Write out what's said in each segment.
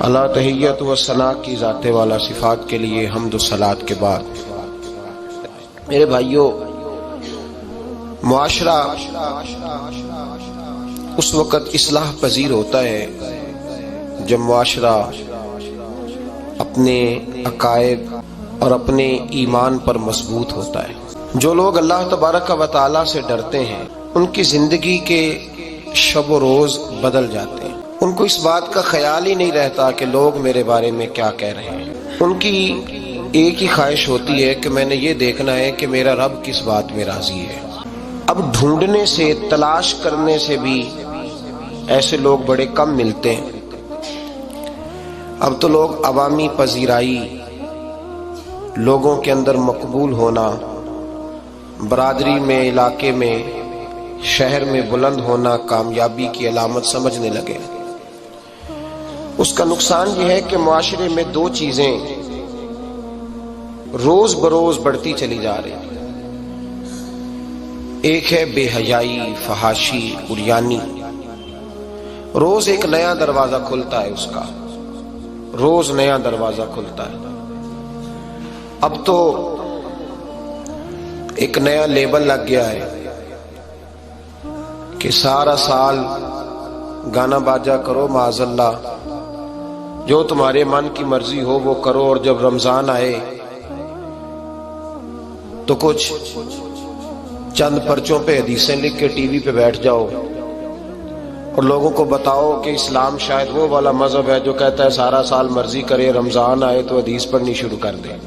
اللہ تحیت و ثنا کی ذات والا صفات کے لیے حمد و صلات کے بعد میرے بھائیوں، معاشرہ اس وقت اصلاح پذیر ہوتا ہے جب معاشرہ اپنے عقائد اور اپنے ایمان پر مضبوط ہوتا ہے۔ جو لوگ اللہ تبارک و تعالیٰ سے ڈرتے ہیں ان کی زندگی کے شب و روز بدل جاتے ہیں۔ ان کو اس بات کا خیال ہی نہیں رہتا کہ لوگ میرے بارے میں کیا کہہ رہے ہیں۔ ان کی ایک ہی خواہش ہوتی ہے کہ میں نے یہ دیکھنا ہے کہ میرا رب کس بات میں راضی ہے۔ اب ڈھونڈنے سے، تلاش کرنے سے بھی ایسے لوگ بڑے کم ملتے ہیں۔ اب تو لوگ عوامی پذیرائی، لوگوں کے اندر مقبول ہونا، برادری میں، علاقے میں، شہر میں بلند ہونا کامیابی کی علامت سمجھنے لگے۔ اس کا نقصان یہ ہے کہ معاشرے میں دو چیزیں روز بروز بڑھتی چلی جا رہی ہیں۔ ایک ہے بے حیائی، فحاشی، عریانی۔ روز ایک نیا دروازہ کھلتا ہے، اس کا روز نیا دروازہ کھلتا ہے۔ اب تو ایک نیا لیبل لگ گیا ہے کہ سارا سال گانا باجا کرو، معاذ اللہ، جو تمہارے من کی مرضی ہو وہ کرو، اور جب رمضان آئے تو کچھ چند پرچوں پہ حدیثیں لکھ کے ٹی وی پہ بیٹھ جاؤ اور لوگوں کو بتاؤ کہ اسلام شاید وہ والا مذہب ہے جو کہتا ہے سارا سال مرضی کرے، رمضان آئے تو حدیث پڑھنی شروع کر دے،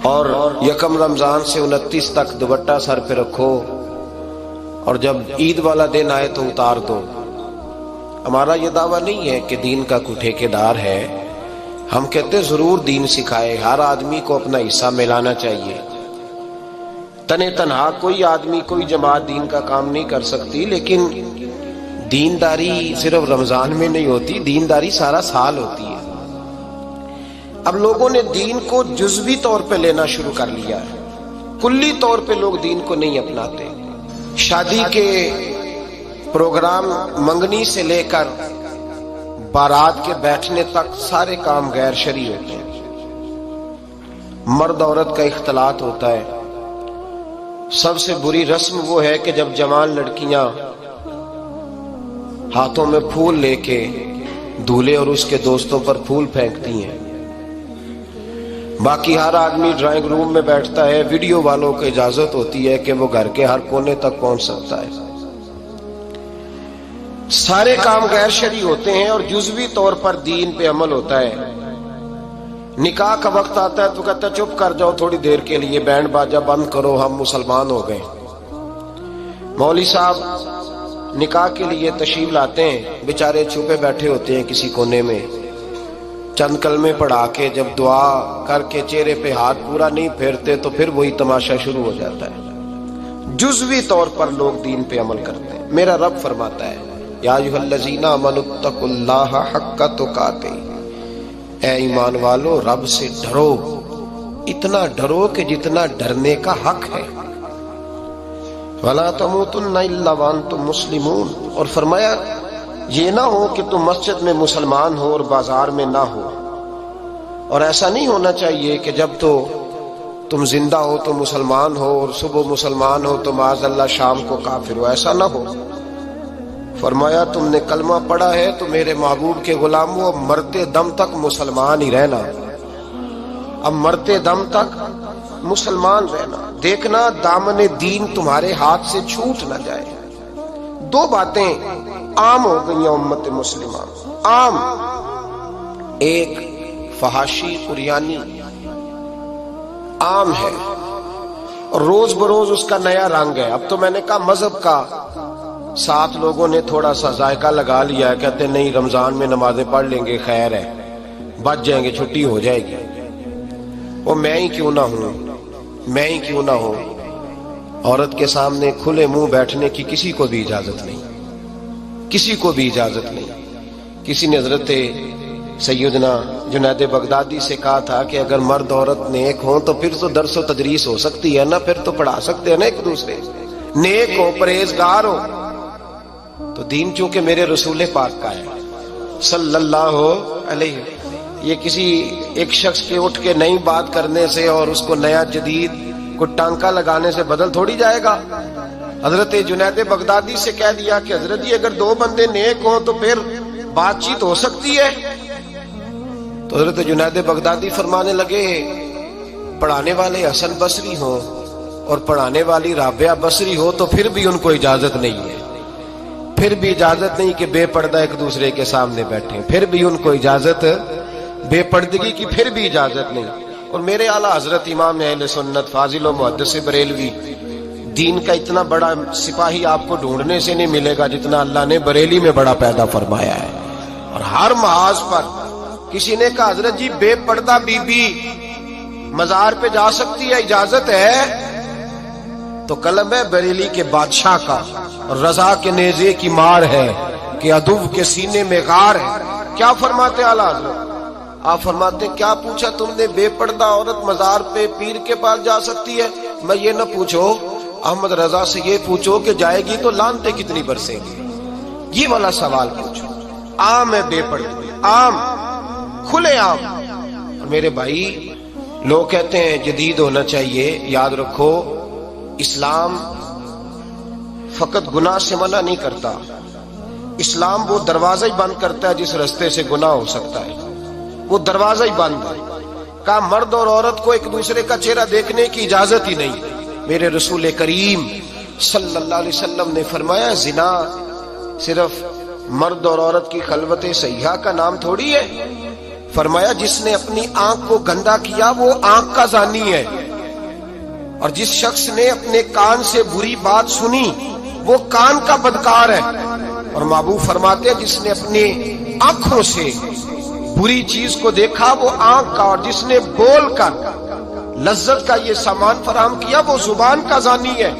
اور یکم رمضان سے 29 تک دوپٹہ سر پہ رکھو، اور جب عید والا دن آئے تو اتار دو۔ ہمارا یہ دعویٰ نہیں ہے کہ دین کا کوئی ٹھیکیدار ہے، ہم کہتے ضرور دین سکھائے، ہر آدمی کو اپنا حصہ ملانا چاہیے۔ تنے تنہا کوئی آدمی، کوئی جماعت دین کا کام نہیں کر سکتی، لیکن دینداری صرف رمضان میں نہیں ہوتی، دینداری سارا سال ہوتی ہے۔ اب لوگوں نے دین کو جزوی طور پہ لینا شروع کر لیا ہے، کلی طور پہ لوگ دین کو نہیں اپناتے۔ شادی کے پروگرام منگنی سے لے کر بارات کے بیٹھنے تک سارے کام غیر شرعی ہوتے ہیں۔ مرد عورت کا اختلاط ہوتا ہے۔ سب سے بری رسم وہ ہے کہ جب جوان لڑکیاں ہاتھوں میں پھول لے کے دولہے اور اس کے دوستوں پر پھول پھینکتی ہیں، باقی ہر آدمی ڈرائنگ روم میں بیٹھتا ہے، ویڈیو والوں کو اجازت ہوتی ہے کہ وہ گھر کے ہر کونے تک پہنچ سکتا ہے۔ سارے کام غیر شرعی ہوتے ہیں اور جزوی طور پر دین پہ عمل ہوتا ہے۔ نکاح کا وقت آتا ہے تو کہتا ہے چپ کر جاؤ تھوڑی دیر کے لیے، بینڈ باجا بند کرو، ہم مسلمان ہو گئے۔ مولوی صاحب نکاح کے لیے تشریف لاتے ہیں، بیچارے چھپے بیٹھے ہوتے ہیں کسی کونے میں، چند کلمے پڑھا کے جب دعا کر کے چہرے پہ ہاتھ پورا نہیں پھیرتے تو پھر وہی تماشا شروع ہو جاتا ہے۔ جزوی طور پر لوگ دین پہ عمل کرتے ہیں۔ میرا رب فرماتا ہے یا ایھا الذین آمنوا اتقوا اللہ حق تقاتہ، اے ایمان والو رب سے ڈرو، اتنا ڈرو کہ جتنا ڈرنے کا حق ہے۔ ولا تموتن الا وانتم مسلمون، اور فرمایا یہ نہ ہو کہ تم مسجد میں مسلمان ہو اور بازار میں نہ ہو، اور ایسا نہیں ہونا چاہیے کہ جب تو تم زندہ ہو تو مسلمان ہو اور صبح مسلمان ہو تو معاذ اللہ شام کو کافر ہو، ایسا نہ ہو۔ فرمایا تم نے کلمہ پڑھا ہے تو میرے محبوب کے غلاموں اب مرتے دم تک مسلمان ہی رہنا، اب مرتے دم تک مسلمان رہنا، دیکھنا دامن دین تمہارے ہاتھ سے چھوٹ نہ جائے۔ دو باتیں عام ہو گئی ہیں امت مسلمہ، عام، ایک فحاشی عریانی عام ہے اور روز بروز اس کا نیا رنگ ہے۔ اب تو میں نے کہا مذہب کا ساتھ لوگوں نے تھوڑا سا ذائقہ لگا لیا ہے، کہتے نہیں رمضان میں نمازیں پڑھ لیں گے، خیر ہے، بچ جائیں گے، چھٹی ہو جائے گی۔ وہ میں ہی کیوں نہ ہوں، میں ہی کیوں نہ ہوں، عورت کے سامنے کھلے منہ بیٹھنے کی کسی کو بھی اجازت نہیں، کسی کو بھی اجازت نہیں۔ کسی نے حضرت سیدنا جنید بغدادی سے کہا تھا کہ اگر مرد عورت نیک ہوں تو پھر تو درس و تدریس ہو سکتی ہے نا، پھر تو پڑھا سکتے ہیں نا ایک دوسرے، نیک ہو، پرہیزگار ہو۔ تو دین چونکہ میرے رسول پاک کا ہے، صلی اللہ علیہ. یہ کسی ایک شخص کے اٹھ کے نئی بات کرنے سے اور اس کو نیا جدید کو ٹانکا لگانے سے بدل تھوڑی جائے گا. حضرت جنید بغدادی سے کہہ دیا کہ حضرت جی اگر دو بندے نیک ہوں تو پھر بات چیت ہو سکتی ہے. تو حضرت جنید بغدادی فرمانے لگے پڑھانے والے حسن بصری ہوں اور پڑھانے والی رابعہ بصری ہو تو پھر بھی ان کو اجازت نہیں ہے, پھر بھی اجازت نہیں کہ بے پردہ ایک دوسرے کے سامنے بیٹھیں, پھر بھی ان کو اجازت, بے پردگی کی پھر بھی اجازت نہیں. اور میرے اعلیٰ حضرت امام اہل سنت فاضل و محدث بریلوی, دین کا اتنا بڑا سپاہی آپ کو ڈھونڈنے سے نہیں ملے گا جتنا اللہ نے بریلی میں بڑا پیدا فرمایا ہے. اور ہر محاذ پر کسی نے کہا حضرت جی بے پردہ بی بی مزار پہ جا سکتی ہے, اجازت ہے؟ تو قلم ہے بریلی کے بادشاہ کا, رضا کے نیزے کی مار ہے کہ عدو کے سینے میں غار ہے. کیا فرماتے اعلیٰ حضرت؟ آپ فرماتے کیا پوچھا تم نے, بے پردہ عورت مزار پہ پیر کے پاس جا سکتی ہے؟ میں یہ نہ پوچھو احمد رضا سے, یہ پوچھو کہ جائے گی تو لانتے کتنی برسیں گی, یہ والا سوال پوچھو. عام ہے بے پردگی, عام, کھلے عام. اور میرے بھائی لوگ کہتے ہیں جدید ہونا چاہیے, یاد رکھو اسلام فقط گناہ سے منع نہیں کرتا, اسلام وہ دروازہ ہی بند کرتا ہے جس رستے سے گناہ ہو سکتا ہے, وہ دروازہ ہی بند ہے. کہا مرد اور عورت کو ایک دوسرے کا چہرہ دیکھنے کی اجازت ہی نہیں. میرے رسول کریم صلی اللہ علیہ وسلم نے فرمایا زنا صرف مرد اور عورت کی خلوت صحیحہ کا نام تھوڑی ہے. فرمایا جس نے اپنی آنکھ کو گندا کیا وہ آنکھ کا زانی ہے, اور جس شخص نے اپنے کان سے بری بات سنی وہ کان کا بدکار ہے. اور محبوب فرماتے ہیں جس نے اپنے آنکھوں سے بری چیز کو دیکھا وہ آنکھ کا, اور جس نے بول کر لذت کا یہ سامان فراہم کیا وہ زبان کا زانی ہے.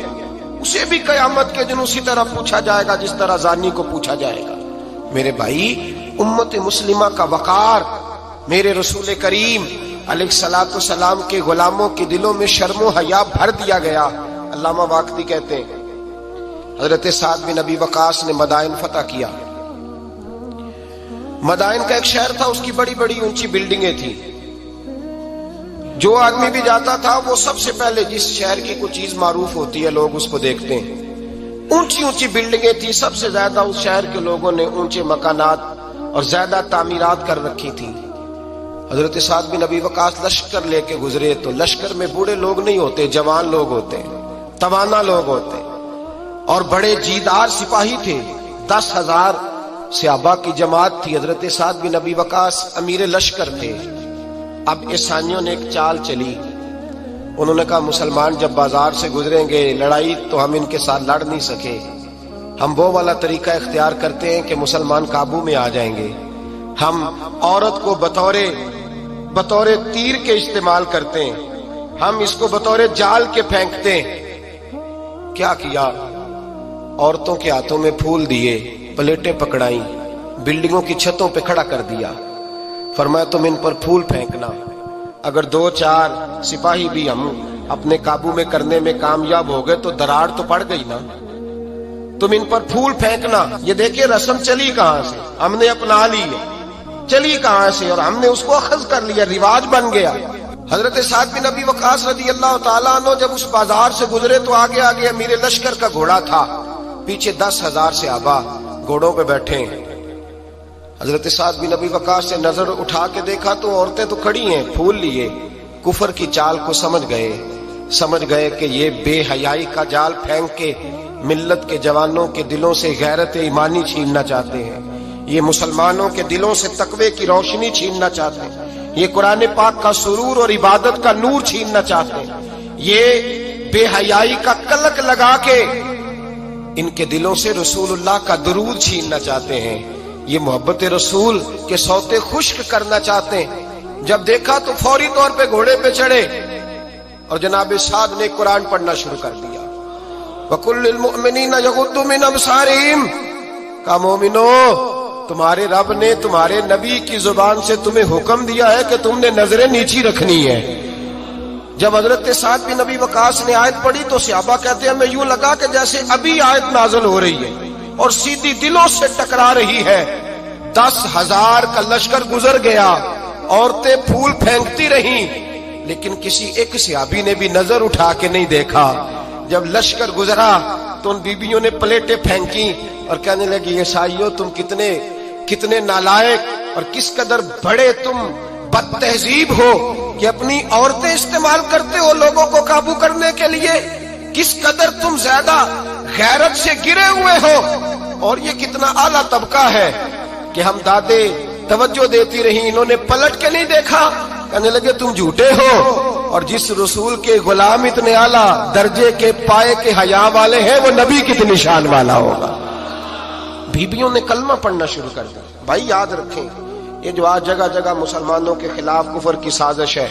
اسے بھی قیامت کے دن اسی طرح پوچھا جائے گا جس طرح زانی کو پوچھا جائے گا. میرے بھائی امت مسلمہ کا وقار میرے رسول کریم علیہ الصلوۃ والسلام کے غلاموں کے دلوں میں شرم و حیا بھر دیا گیا. علامہ واقدی کہتے ہیں حضرت سعد بن ابی وقاص نے مدائن فتح کیا. مدائن کا ایک شہر تھا, اس کی بڑی بڑی اونچی بلڈنگیں تھیں. جو آدمی بھی جاتا تھا وہ سب سے پہلے جس شہر کی کوئی چیز معروف ہوتی ہے لوگ اس کو دیکھتے ہیں. اونچی اونچی بلڈنگیں تھیں, سب سے زیادہ اس شہر کے لوگوں نے اونچے مکانات اور زیادہ تعمیرات کر رکھی تھی. حضرت سعد بن ابی وقاص لشکر لے کے گزرے تو لشکر میں بوڑھے لوگ نہیں ہوتے, جوان لوگ ہوتے, توانا لوگ ہوتے, اور بڑے جیدار سپاہی تھے. 10,000 صحابہ کی جماعت تھی. حضرت سعد بن ابی وقاص امیر لشکر تھے. اب عیسائیوں نے ایک چال چلی, انہوں نے کہا مسلمان جب بازار سے گزریں گے لڑائی تو ہم ان کے ساتھ لڑ نہیں سکے, ہم وہ والا طریقہ اختیار کرتے ہیں کہ مسلمان قابو میں آ جائیں گے. ہم عورت کو بطور تیر کے استعمال کرتے ہیں, ہم اس کو بطور جال کے پھینکتے ہیں. کیا کیا, عورتوں کے ہاتھوں میں پھول دیے, پلیٹیں پکڑائیں, بلڈنگوں کی چھتوں پہ کھڑا کر دیا. فرمایا تم ان پر پھول پھینکنا, اگر 2-4 سپاہی بھی ہم اپنے قابو میں کرنے میں کامیاب ہو گئے تو دراڑ تو پڑ گئی نا, تم ان پر پھول پھینکنا. یہ دیکھیں رسم چلی کہاں سے, ہم نے اپنا لی ہے, چلی کہاں سے, اور ہم نے اس کو اخذ کر لیا, رواج بن گیا. حضرت سعد بن ابی وقاص رضی اللہ تعالیٰ عنہ جب اس بازار سے گزرے تو آگے آگے امیر لشکر کا گھوڑا تھا, پیچھے 10,000 صحابہ گھوڑوں پہ بیٹھے ہیں. حضرت سعد بن ابی وقاص سے نظر اٹھا کے دیکھا تو عورتیں تو کھڑی ہیں پھول لیے. کفر کی چال کو سمجھ گئے کہ یہ بے حیائی کا جال پھینک کے ملت کے جوانوں کے دلوں سے غیرت ایمانی چھیننا چاہتے ہیں, یہ مسلمانوں کے دلوں سے تقوی کی روشنی چھیننا چاہتے ہیں, یہ قرآن پاک کا سرور اور عبادت کا نور چھیننا چاہتے ہیں, یہ بے حیائی کا کلک لگا کے ان کے دلوں سے رسول اللہ کا درود چھیننا چاہتے ہیں, یہ محبت رسول کے سوتے خشک کرنا چاہتے ہیں. جب دیکھا تو فوری طور پہ گھوڑے پہ چڑھے اور جناب سعد نے قرآن پڑھنا شروع کر دیا. وَقُلْ لِلْمُؤْمِنِينَ يَغُضُّوا مِنْ أَبْصَارِهِمْ, کہا مومنو تمہارے رب نے تمہارے نبی کی زبان سے تمہیں حکم دیا ہے کہ تم نے نظریں نیچی رکھنی ہے. جب حضرت سعد بن ابی وقاص نے آیت پڑھی تو صحابہ کہتے ہیں ہمیں یوں لگا کہ جیسے ابھی آیت نازل ہو رہی ہے اور سیدھی دلوں سے ٹکرا رہی ہے. 10,000 کا لشکر گزر گیا، عورتیں پھول پھینکتی رہیں، لیکن کسی ایک صحابی نے بھی نظر اٹھا کے نہیں دیکھا۔ جب لشکر گزرا تو ان بیبیوں نے پلیٹیں پھینکی اور کہنے لگی عیسائیوں تم کتنے نالائق اور کس قدر بڑے تم بد تہذیب ہو کہ اپنی عورتیں استعمال کرتے ہو لوگوں کو قابو کرنے کے لیے، کس قدر تم زیادہ غیرت سے گرے ہوئے ہو، اور یہ کتنا اعلیٰ طبقہ ہے کہ ہم دادے توجہ دیتی رہی، انہوں نے پلٹ کے نہیں دیکھا، کہنے لگے تم جھوٹے ہو، اور جس رسول کے غلام اتنے اعلیٰ درجے کے پائے کے حیا والے ہیں وہ نبی کتنی شان والا ہوگا۔ بیبیوں نے کلمہ پڑھنا شروع کر دیا۔ بھائی یاد رکھیں، یہ جو آج جگہ جگہ مسلمانوں کے خلاف کفر کی سازش ہے،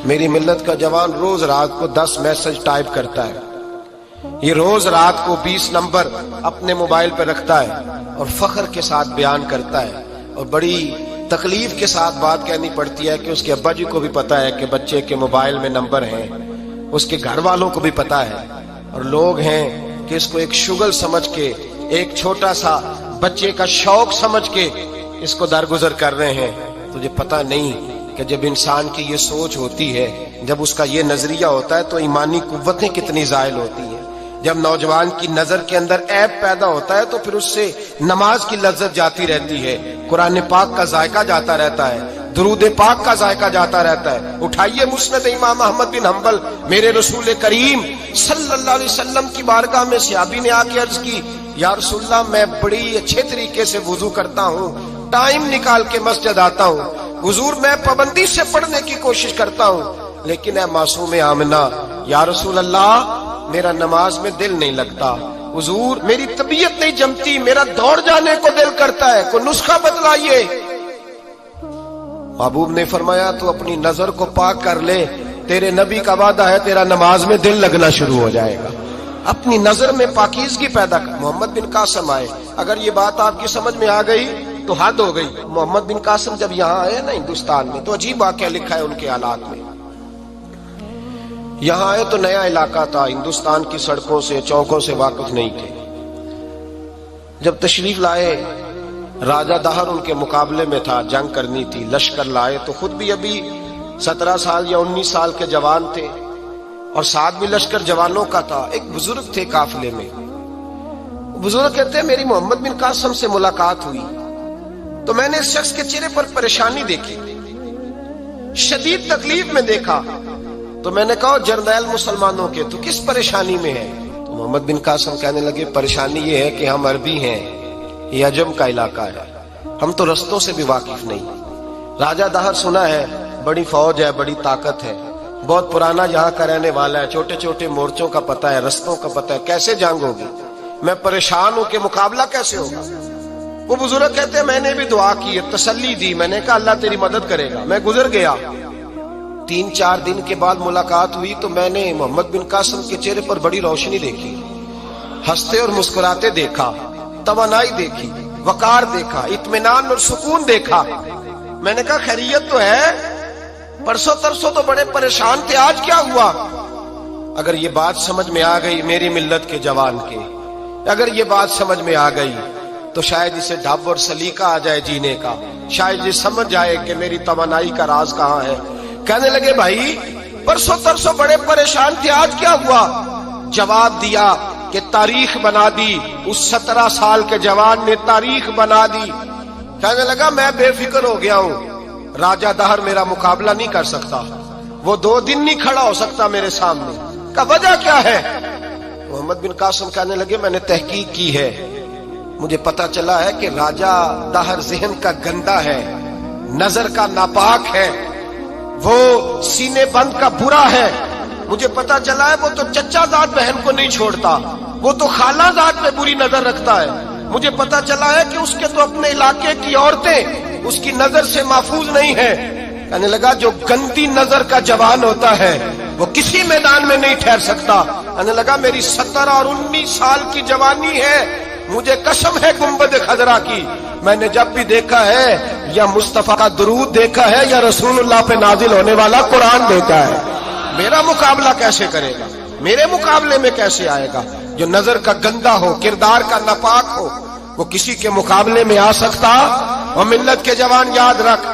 میری ملت کا جوان روز رات کو 10 میسج ٹائپ کرتا ہے، یہ روز رات کو 20 نمبر اپنے موبائل پہ رکھتا ہے اور فخر کے ساتھ بیان کرتا ہے، اور بڑی تکلیف کے ساتھ بات کہنی پڑتی ہے کہ اس کے ابا جی کو بھی پتا ہے کہ بچے کے موبائل میں نمبر ہیں، اس کے گھر والوں کو بھی پتا ہے، اور لوگ ہیں کہ اس کو ایک شغل سمجھ کے، ایک چھوٹا سا بچے کا شوق سمجھ کے اس کو درگزر کر رہے ہیں۔ تجھے پتا نہیں کہ جب انسان کی یہ سوچ ہوتی ہے، جب اس کا یہ نظریہ ہوتا ہے تو ایمانی قوتیں کتنی زائل ہوتی ہیں۔ جب نوجوان کی نظر کے اندر عیب پیدا ہوتا ہے تو پھر اس سے نماز کی لذت جاتی رہتی ہے، قرآن پاک کا ذائقہ جاتا رہتا ہے، درود پاک کا ذائقہ جاتا رہتا ہے۔ اٹھائیے مسند امام احمد بن حنبل، میرے رسول کریم صلی اللہ علیہ وسلم کی بارگاہ میں صحابی نے آ کے عرض کی، یا رسول اللہ میں بڑی اچھے طریقے سے وضو کرتا ہوں، ٹائم نکال کے مسجد آتا ہوں، حضور میں پابندی سے پڑھنے کی کوشش کرتا ہوں، لیکن اے معصوم آمنہ، یا رسول اللہ میرا نماز میں دل نہیں لگتا، حضور میری طبیعت نہیں جمتی، میرا دوڑ جانے کو دل کرتا ہے، کوئی نسخہ بتلائیے۔ محبوب نے فرمایا تو اپنی نظر کو پاک کر لے، تیرے نبی کا وعدہ ہے تیرا نماز میں دل لگنا شروع ہو جائے گا۔ اپنی نظر میں پاکیزگی پیدا کر۔ محمد بن قاسم آئے، اگر یہ بات آپ کی سمجھ میں آ گئی تو حد ہو گئی۔ محمد بن قاسم جب یہاں آئے نا ہندوستان میں، تو عجیب واقعہ لکھا ہے ان کے حالات میں۔ یہاں آئے تو نیا علاقہ تھا، ہندوستان کی سڑکوں سے چوکوں سے واقف نہیں تھے۔ جب تشریف لائے، راجہ دہر ان کے مقابلے میں تھا، جنگ کرنی تھی، لشکر لائے تو خود بھی ابھی 17 سال یا 19 سال کے جوان تھے، اور ساتھ بھی لشکر جوانوں کا تھا۔ ایک بزرگ تھے قافلے میں، بزرگ کہتے ہیں میری محمد بن قاسم سے ملاقات ہوئی تو میں نے اس شخص کے چہرے پر پریشانی دیکھی، شدید تکلیف میں دیکھا، تو میں نے کہا جرنیل مسلمانوں کے تو کس پریشانی میں ہے؟ تو محمد بن قاسم کہنے لگے پریشانی یہ ہے کہ ہم عربی ہیں، یہ عجم کا علاقہ ہے، ہم تو رستوں سے بھی واقف نہیں۔ راجہ دہر سنا ہے بڑی فوج ہے، بڑی طاقت ہے، بہت پرانا یہاں کا رہنے والا ہے، چھوٹے چھوٹے مورچوں کا پتہ ہے، رستوں کا پتہ ہے، کیسے جنگ ہوگی؟ میں پریشان ہوں کہ مقابلہ کیسے ہوگا؟ وہ بزرگ کہتے ہیں میں نے بھی دعا کی، تسلی دی، میں نے کہا اللہ تیری مدد کرے گا۔ میں گزر گیا، 3-4 دن کے بعد ملاقات ہوئی تو میں نے محمد بن قاسم کے چہرے پر بڑی روشنی دیکھی، ہنستے اور مسکراتے دیکھا، توانائی دیکھی، وقار دیکھا، اطمینان اور سکون دیکھا۔ میں نے کہا خیریت تو ہے، پرسوں ترسوں تو بڑے پریشان تھے، آج کیا ہوا؟ اگر یہ بات سمجھ میں آ گئی میری ملت کے جوان کے، اگر یہ بات سمجھ میں آ گئی تو شاید اسے ڈھب اور سلیقہ آ جائے جینے کا، شاید یہ سمجھ جائے کہ میری توانائی کا راز کہاں ہے۔ کہنے لگے بھائی پرسوں ترسوں بڑے پریشان تھے، آج کیا ہوا؟ جواب دیا کہ تاریخ بنا دی، اس 17 سال کے جوان نے تاریخ بنا دی۔ کہنے لگا میں بے فکر ہو گیا ہوں، راجہ دہر میرا مقابلہ نہیں کر سکتا، وہ 2 دن نہیں کھڑا ہو سکتا میرے سامنے۔ کا وجہ کیا ہے؟ محمد بن قاسم کہنے لگے میں نے تحقیق کی ہے، مجھے پتا چلا ہے کہ راجہ دہر ذہن کا گندا ہے، نظر کا ناپاک ہے، وہ سینے بند کا برا ہے۔ مجھے پتا چلا ہے وہ تو چچا زاد بہن کو نہیں چھوڑتا، وہ تو خالہ زاد پہ بری نظر رکھتا ہے۔ مجھے پتا چلا ہے کہ اس کے تو اپنے علاقے کی عورتیں اس کی نظر سے محفوظ نہیں ہیں۔ کہنے لگا جو گندی نظر کا جوان ہوتا ہے وہ کسی میدان میں نہیں ٹھہر سکتا۔ کہنے لگا میری 17 اور 19 سال کی جوانی ہے، مجھے قسم ہے گنبد خضرا کی، میں نے جب بھی دیکھا ہے یا مصطفیٰ کا درود دیکھا ہے یا رسول اللہ پہ نازل ہونے والا قرآن دیکھا ہے۔ میرا مقابلہ کیسے کرے گا؟ میرے مقابلے میں کیسے آئے گا؟ جو نظر کا گندا ہو، کردار کا ناپاک ہو، وہ کسی کے مقابلے میں آ سکتا اور ملت کے جوان یاد رکھ،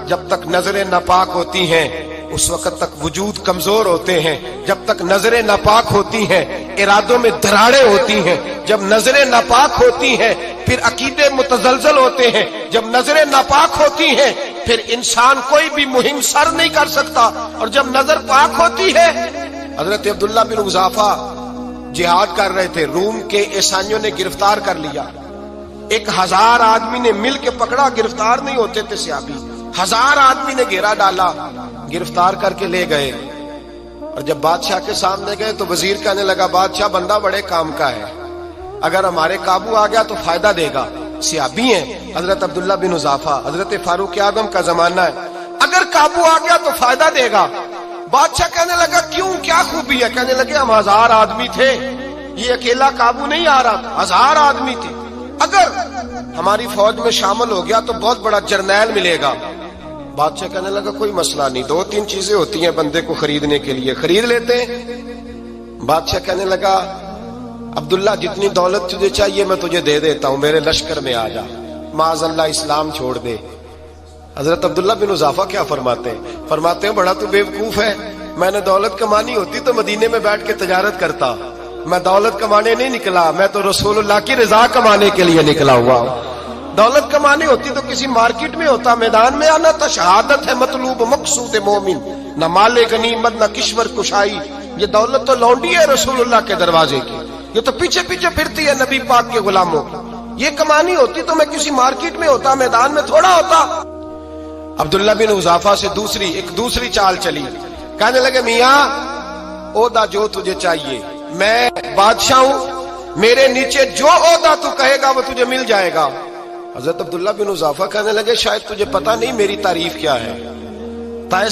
جب تک نظریں ناپاک ہوتی ہیں اس وقت تک وجود کمزور ہوتے ہیں، جب تک نظریں ناپاک ہوتی ہیں ارادوں میں دراڑیں ہوتی ہیں، جب نظریں ناپاک ہوتی ہیں پھر عقیدے متزلزل ہوتے ہیں، جب نظریں ناپاک ہوتی ہیں پھر انسان کوئی بھی مہم سر نہیں کر سکتا، اور جب نظر پاک ہوتی ہے۔ حضرت عبداللہ بن حذافہ جہاد کر رہے تھے، روم کے عیسائیوں نے گرفتار کر لیا، 1000 آدمی نے مل کے پکڑا، گرفتار نہیں ہوتے تھے صحابی، 1000 آدمی نے گھیرا ڈالا، گرفتار کر کے لے گئے، اور جب بادشاہ کے سامنے گئے تو وزیر کہنے لگا بادشاہ بندہ بڑے کام کا ہے، اگر ہمارے قابو آ گیا تو فائدہ دے گا، صحابی ہیں حضرت عبداللہ بن حذافہ، حضرت فاروق اعظم کا زمانہ ہے، اگر قابو آ گیا تو فائدہ دے گا۔ بادشاہ کہنے لگا کیوں، کیا خوبی ہے؟ کہنے لگے ہم 1000 آدمی تھے، یہ اکیلا قابو نہیں آ رہا تھا، 1000 آدمی تھے، اگر ہماری فوج میں شامل ہو گیا تو بہت بڑا جرنیل ملے گا۔ بادشاہ کہنے لگا کوئی مسئلہ نہیں، 2-3 چیزیں ہوتی ہیں بندے کو خریدنے کے لیے، خرید لیتے ہیں۔ بادشاہ کہنے لگا عبداللہ جتنی دولت تجھے چاہیے میں تجھے دے دیتا ہوں، میرے لشکر میں آ جا، معاذ اللہ اسلام چھوڑ دے۔ حضرت عبداللہ بن حذافہ کیا فرماتے ہیں بڑا تو بیوقوف ہے، میں نے دولت کمانی ہوتی تو مدینے میں بیٹھ کے تجارت کرتا، میں دولت کمانے نہیں نکلا، میں تو رسول اللہ کی رضا کمانے کے لیے نکلا ہوا ہوں۔ دولت کمانی ہوتی تو کسی مارکیٹ میں ہوتا، میدان میں آنا تھا، شہادت ہے مطلوب مقصود مومن، نہ مال غنیمت نہ کشور کشائی، یہ دولت تو لونڈی ہے رسول اللہ کے دروازے کی، یہ تو پیچھے پیچھے پھرتی ہے نبی پاک کے غلاموں کی، یہ کمانی ہوتی تو میں کسی مارکیٹ میں ہوتا، میدان میں تھوڑا ہوتا۔ عبداللہ بن حذافہ سے دوسری چال چلی، کہنے لگے میاں عہدہ جو تجھے چاہیے، میں بادشاہ ہوں، میرے نیچے جو عہدہ تو کہے گا وہ تجھے مل جائے گا۔ حضرت عبداللہ بن حذافہ کہنے لگے شاید تجھے پتا نہیں میری تعریف کیا ہے،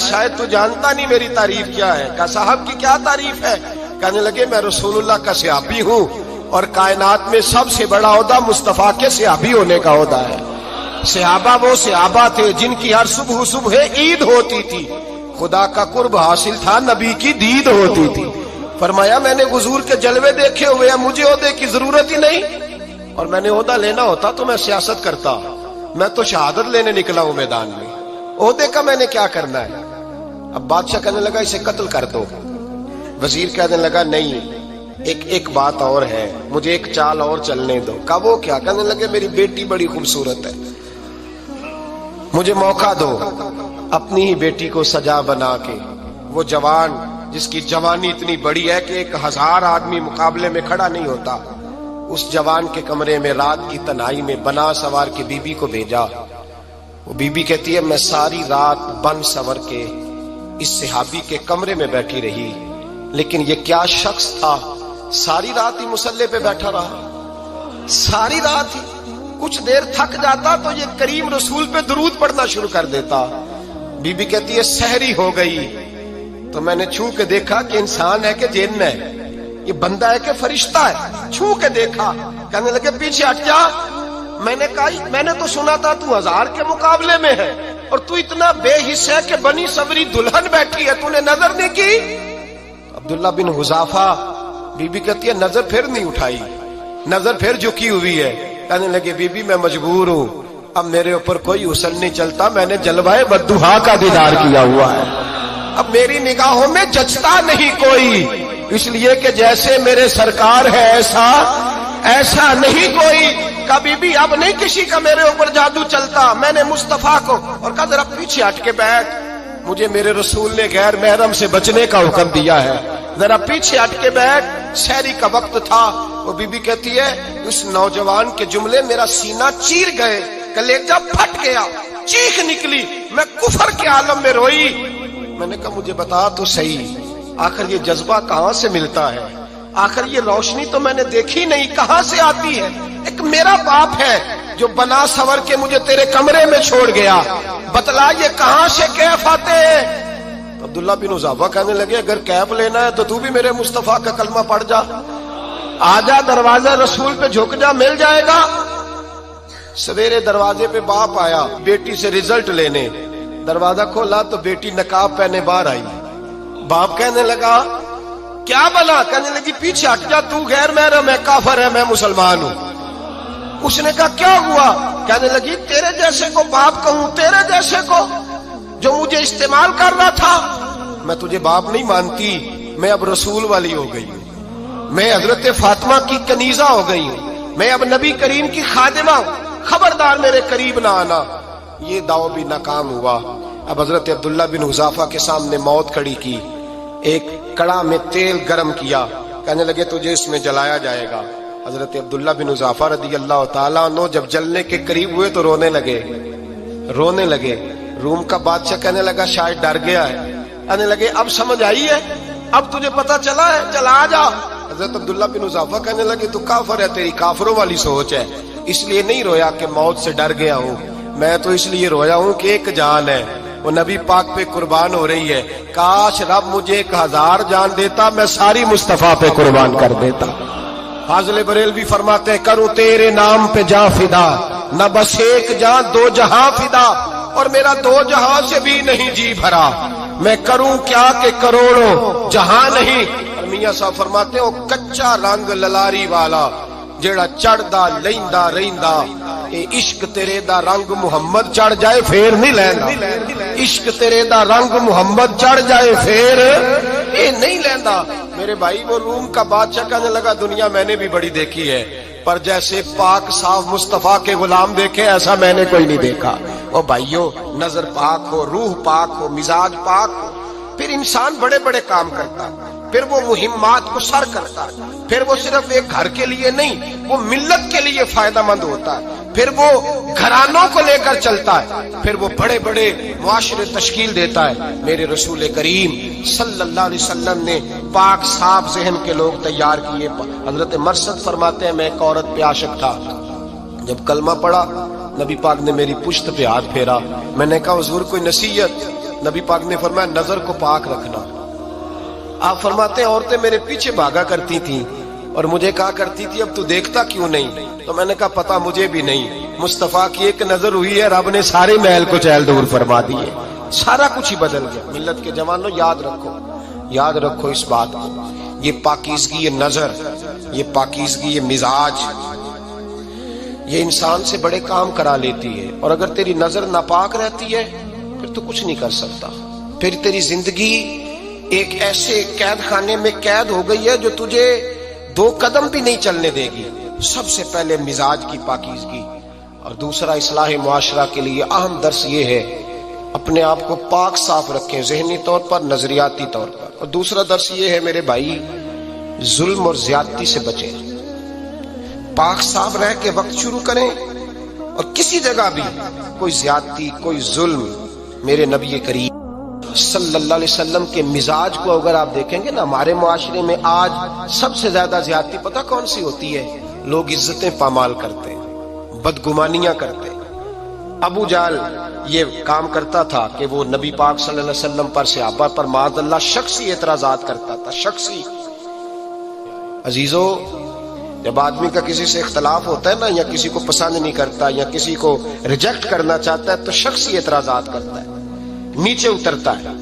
شاید تو جانتا نہیں میری تعریف کیا ہے۔ کہا صاحب کی کیا تعریف ہے؟ کہنے لگے میں رسول اللہ کا صحابی ہوں، اور کائنات میں سب سے بڑا عہدہ مصطفیٰ کے صحابی ہونے کا عہدہ ہے۔ صحابہ وہ صحابہ تھے جن کی ہر صبح عید ہوتی تھی، خدا کا قرب حاصل تھا، نبی کی دید ہوتی تھی۔ فرمایا میں نے حضور کے جلوے دیکھے ہوئے ہیں، مجھے عہدے کی ضرورت ہی نہیں، اور میں نے عہدہ لینا ہوتا تو میں سیاست کرتا، میں تو شہادت لینے نکلا ہوں میدان میں، عہدے کا میں نے کیا کرنا ہے۔ اب بادشاہ کہنے لگا اسے قتل کر دو، وزیر کہنے لگا نہیں ایک بات اور ہے، مجھے ایک چال اور چلنے دو۔ کہا وہ کیا؟ کہنے لگے میری بیٹی بڑی خوبصورت ہے، مجھے موقع دو، اپنی ہی بیٹی کو سجا بنا کے، وہ جوان جس کی جوانی اتنی بڑی ہے کہ 1000 آدمی مقابلے میں کھڑا نہیں ہوتا، اس جوان کے کمرے میں رات کی تنہائی میں بنا سوار کے بی بی کو بھیجا۔ وہ بی بی کہتی ہے میں ساری رات بن سور کے اس صحابی کے کمرے میں بیٹھی رہی، لیکن یہ کیا شخص تھا، ساری رات ہی مسلح پہ بیٹھا رہا، ساری رات ہی، کچھ دیر تھک جاتا تو یہ کریم رسول پہ درود پڑھنا شروع کر دیتا۔ بی بی کہتی ہے سحری ہو گئی تو میں نے چھو کے دیکھا کہ انسان ہے کہ جن ہے، یہ بندہ ہے کہ فرشتہ ہے، چھو کے دیکھا۔ کہنے لگے پیچھے ہٹ جا، میں نے کہا میں نے تو سنا تھا تو 1000 کے مقابلے میں ہے، اور تو اتنا بے حس ہے کہ بنی صبری دلہن بیٹھی ہے، تو نے نظر نہیں کی؟ عبداللہ بن حذافہ، بی بی کہتی ہے نظر پھر نہیں اٹھائی، نظر پھر جھکی ہوئی ہے۔ کہنے لگے بی بی میں مجبور ہوں، اب میرے اوپر کوئی حسن نہیں چلتا، میں نے جلوائے بدوہا کا دیدار کیا ہوا ہے، اب میری نگاہوں میں جچتا نہیں کوئی، اس لیے کہ جیسے میرے سرکار ہے ایسا نہیں کوئی۔ کبھی بھی اب نہیں کسی کا میرے اوپر جادو چلتا، میں نے مصطفیٰ کو، اور کہا ذرا پیچھے ہٹ کے بیٹھ، مجھے میرے رسول نے غیر محرم سے بچنے کا حکم دیا ہے، ذرا پیچھے ہٹ کے بیٹھ۔ سحری کا وقت تھا، وہ بی بی کہتی ہے اس نوجوان کے جملے میرا سینہ چیر گئے، کلیجہ پھٹ گیا، چیخ نکلی، میں کفر کے عالم میں روئی۔ میں نے کہا مجھے بتا تو صحیح، آخر یہ جذبہ کہاں سے ملتا ہے، آخر یہ روشنی تو میں نے دیکھی نہیں، کہاں سے آتی ہے؟ ایک میرا باپ ہے جو بنا سور کے مجھے تیرے کمرے میں چھوڑ گیا، بتلا یہ کہاں سے کیف آتے ہیں؟ عبداللہ بن حذافہ کہنے لگے اگر کیف لینا ہے تو بھی میرے مصطفیٰ کا کلمہ پڑھ جا، آجا دروازہ رسول پہ جھک جا، مل جائے گا۔ سویرے دروازے پہ باپ آیا بیٹی سے رزلٹ لینے، دروازہ کھولا تو بیٹی نقاب پہنے باہر آئی۔ باپ کہنے لگا کیا بنا؟ کہنے لگی پیچھے ہٹ جا، تو غیر محرم ہے، کافر ہے، میں مسلمان ہوں۔ اس نے کہا کیا ہوا؟ کہنے لگی تیرے جیسے کو باپ کہوں، تیرے جیسے کو جو مجھے استعمال کر رہا تھا؟ میں تجھے باپ نہیں مانتی، میں اب رسول والی ہو گئی ہوں، میں حضرت فاطمہ کی کنیزہ ہو گئی ہوں، میں اب نبی کریم کی خادمہ ہوں، خبردار میرے قریب نہ آنا۔ یہ دعو بھی ناکام ہوا۔ اب حضرت عبداللہ بن حذافہ کے سامنے موت کھڑی کی، ایک کڑا میں تیل گرم کیا، کہنے لگے تجھے اس میں جلایا جائے گا۔ حضرت عبداللہ بن حذافہ رضی اللہ تعالیٰ عنہ جب جلنے کے قریب ہوئے تو رونے لگے۔ روم کا بادشاہ کہنے لگا شاید ڈر گیا ہے، کہنے لگے اب سمجھ آئی ہے، اب تجھے پتا چلا ہے، چلا آ جا۔ حضرت عبداللہ بن حذافہ کہنے لگے تو کافر ہے، تیری کافروں والی سوچ ہے، اس لیے نہیں رویا کہ موت سے ڈر گیا ہوں، میں تو اس لیے رویا ہوں کہ ایک جان ہے، وہ نبی پاک پہ قربان ہو رہی ہے، کاش رب مجھے 1000 جان دیتا، میں ساری مصطفیٰ پہ قربان کر دیتا۔ فاضل بریلوی فرماتے ہیں کروں تیرے نام پہ جاں فدا، نہ بس ایک جاں 2 جہاں فدا، اور میرا 2 جہاں سے بھی نہیں جی بھرا، میں کروں کیا کہ کروڑوں جہاں نہیں۔ اور میاں صاحب فرماتے ہیں وہ کچا رنگ للاری والا جیڑا چڑھدا لیندا رہندا، اے عشق تیرے دا رنگ محمد چڑھ جائے پھر نہیں لیندا، عشق تیرے دا رنگ محمد چڑھ جائے پھر اے نہیں لیندا۔ میرے بھائی وہ روم کا بادشاہ کہنے لگا دنیا میں نے بھی بڑی دیکھی ہے، پر جیسے پاک صاف مصطفیٰ کے غلام دیکھے ایسا میں نے کوئی نہیں دیکھا۔ او بھائیو، نظر پاک ہو، روح پاک ہو، مزاج پاک ہو، پھر انسان بڑے بڑے کام کرتا ہے، پھر وہ مہمات کو سر کرتا ہے، پھر وہ صرف ایک گھر کے لیے نہیں، وہ ملت کے لیے فائدہ مند ہوتا ہے، پھر وہ گھرانوں کو لے کر چلتا ہے، پھر وہ بڑے بڑے معاشرے تشکیل دیتا ہے۔ میرے رسول کریم صلی اللہ علیہ وسلم نے پاک صاف ذہن کے لوگ تیار کیے۔ حضرت مرثد فرماتے ہیں میں ایک عورت پہ عاشق تھا، جب کلمہ پڑھا نبی پاک نے میری پشت پہ ہاتھ پھیرا، میں نے کہا حضور کوئی نصیحت؟ نبی پاک نے فرمایا نظر کو پاک رکھنا۔ آپ فرماتے ہیں عورتیں میرے پیچھے بھاگا کرتی تھیں اور مجھے کہا کرتی تھی اب تو دیکھتا کیوں نہیں؟ تو میں نے کہا پتا مجھے بھی نہیں، مصطفیٰ کی ایک نظر ہوئی ہے رب نے سارے محل کو چہل دور فرما دیے، سارا کچھ ہی بدل گیا۔ ملت کے جوانوں یاد رکھو اس بات کو، یہ پاکیزگی، یہ نظر، یہ پاکیزگی، یہ مزاج، یہ انسان سے بڑے کام کرا لیتی ہے، اور اگر تیری نظر ناپاک رہتی ہے پھر تو کچھ نہیں کر سکتا، پھر تیری زندگی ایک ایسے قید خانے میں قید ہو گئی ہے جو تجھے 2 قدم بھی نہیں چلنے دے گی۔ سب سے پہلے مزاج کی پاکیزگی، اور دوسرا اصلاح معاشرہ کے لیے اہم درس یہ ہے اپنے آپ کو پاک صاف رکھیں، ذہنی طور پر، نظریاتی طور پر۔ اور دوسرا درس یہ ہے میرے بھائی، ظلم اور زیادتی سے بچیں، پاک صاف رہ کے وقت شروع کریں، اور کسی جگہ بھی کوئی زیادتی، کوئی ظلم، میرے نبی کریم صلی اللہ علیہ وسلم کے مزاج کو اگر آپ دیکھیں گے نا، ہمارے معاشرے میں آج سب سے زیادہ زیادتی پتہ کون سی ہوتی ہے؟ لوگ عزتیں پامال کرتے ہیں، بدگمانیاں کرتے ہیں۔ ابو جہل یہ کام کرتا تھا کہ وہ نبی پاک صلی اللہ علیہ وسلم پر، صحابہ پر معاذ اللہ شخصی اعتراضات کرتا تھا، شخصی۔ عزیزو، جب آدمی کا کسی سے اختلاف ہوتا ہے نا، یا کسی کو پسند نہیں کرتا یا کسی کو ریجیکٹ کرنا چاہتا ہے تو شخصی اعتراضات کرتا ہے، نیچے اترتا ہے،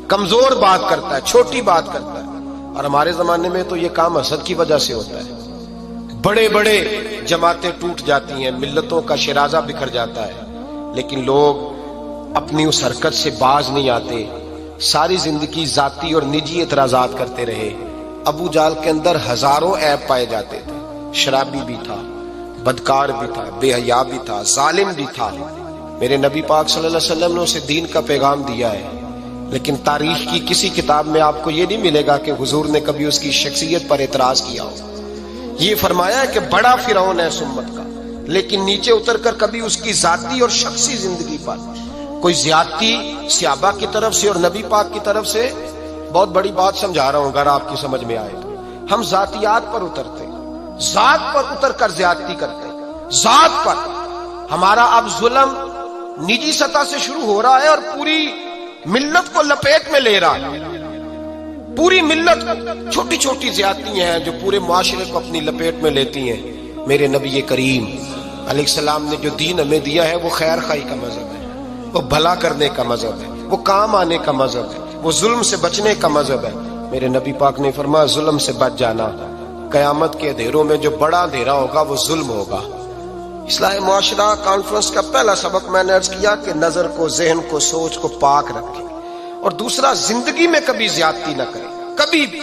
کمزور بات کرتا ہے، چھوٹی بات کرتا ہے۔ اور ہمارے زمانے میں تو یہ کام حسد کی وجہ سے ہوتا ہے، بڑے بڑے جماعتیں ٹوٹ جاتی ہیں، ملتوں کا شرازہ بکھر جاتا ہے، لیکن لوگ اپنی اس حرکت سے باز نہیں آتے، ساری زندگی ذاتی اور نجی اعتراضات کرتے رہے۔ ابو جہل کے اندر ہزاروں عیب پائے جاتے تھے، شرابی بھی تھا، بدکار بھی تھا، بے حیا بھی تھا، ظالم بھی تھا۔ میرے نبی پاک صلی اللہ علیہ وسلم نے اسے دین کا پیغام دیا ہے، لیکن تاریخ کی کسی کتاب میں آپ کو یہ نہیں ملے گا کہ حضور نے کبھی اس کی شخصیت پر اعتراض کیا ہو۔ یہ فرمایا ہے کہ بڑا فرعون ہے اس امت کا، لیکن نیچے اتر کر کبھی اس کی ذاتی اور شخصی زندگی پر کوئی زیادتی صحابہ کی طرف سے اور نبی پاک کی طرف سے۔ بہت بڑی بات سمجھا رہا ہوں، اگر آپ کی سمجھ میں آئے تو ہم ذاتیات پر اترتے، ذات پر اتر کر زیادتی کرتے، ذات پر۔ ہمارا اب ظلم نجی سطح سے شروع ہو رہا ہے اور پوری ملت کو لپیٹ میں لے رہا ہے، پوری ملت چھوٹی چھوٹی زیادتیاں ہیں جو پورے معاشرے کو اپنی لپیٹ میں لیتی ہیں۔ میرے نبی کریم علیہ السلام نے جو دین ہمیں دیا ہے وہ خیر خواہی کا مذہب ہے، وہ بھلا کرنے کا مذہب ہے، وہ کام آنے کا مذہب ہے، وہ ظلم سے بچنے کا مذہب ہے۔ میرے نبی پاک نے فرمایا ظلم سے بچ جانا، قیامت کے اندھیروں میں جو بڑا اندھیرا ہوگا وہ ظلم ہوگا۔ اصلاح معاشرہ کانفرنس کا پہلا سبق میں نے عرض کیا کہ نظر کو، ذہن کو، سوچ کو پاک رکھے، اور دوسرا زندگی میں کبھی زیادتی نہ کرے، کبھی بھی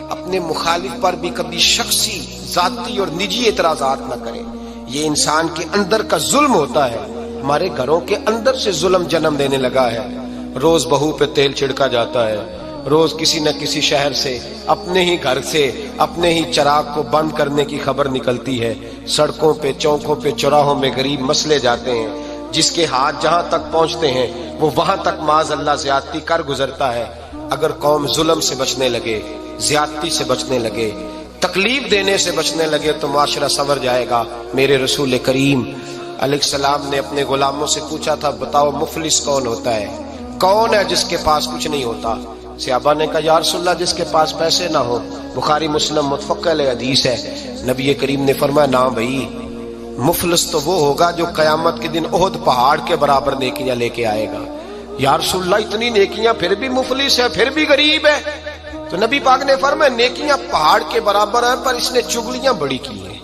اپنے مخالف پر بھی کبھی شخصی، ذاتی اور نجی اعتراضات نہ کرے۔ یہ انسان کے اندر کا ظلم ہوتا ہے، ہمارے گھروں کے اندر سے ظلم جنم لینے لگا ہے۔ روز بہو پہ تیل چھڑکا جاتا ہے، روز کسی نہ کسی شہر سے، اپنے ہی گھر سے، اپنے ہی چراغ کو بند کرنے کی خبر نکلتی ہے۔ سڑکوں پہ، چوکوں پہ، چوراہوں میں غریب مسلے جاتے ہیں، جس کے ہاتھ جہاں تک پہنچتے ہیں وہ وہاں تک معاذ اللہ زیادتی کر گزرتا ہے۔ اگر قوم ظلم سے بچنے لگے، زیادتی سے بچنے لگے، تکلیف دینے سے بچنے لگے تو معاشرہ سنور جائے گا۔ میرے رسول کریم علیہ السلام نے اپنے غلاموں سے پوچھا تھا، بتاؤ مفلس کون ہوتا ہے؟ کون ہے جس کے پاس کچھ نہیں ہوتا؟ صحابہ نے کہا یا رسول اللہ جس کے پاس پیسے نہ ہو۔ بخاری مسلم متفق علیہ حدیث ہے۔ نبی کریم نے فرمایا نا بھائی، مفلس تو وہ ہوگا جو قیامت کے دن احد پہاڑ کے برابر نیکیاں لے کے آئے گا۔ یا رسول اللہ اتنی نیکیاں پھر بھی مفلس ہے، پھر بھی غریب ہے؟ تو نبی پاک نے فرمایا نیکیاں پہاڑ کے برابر ہیں، پر اس نے چغلیاں بڑی کی ہیں،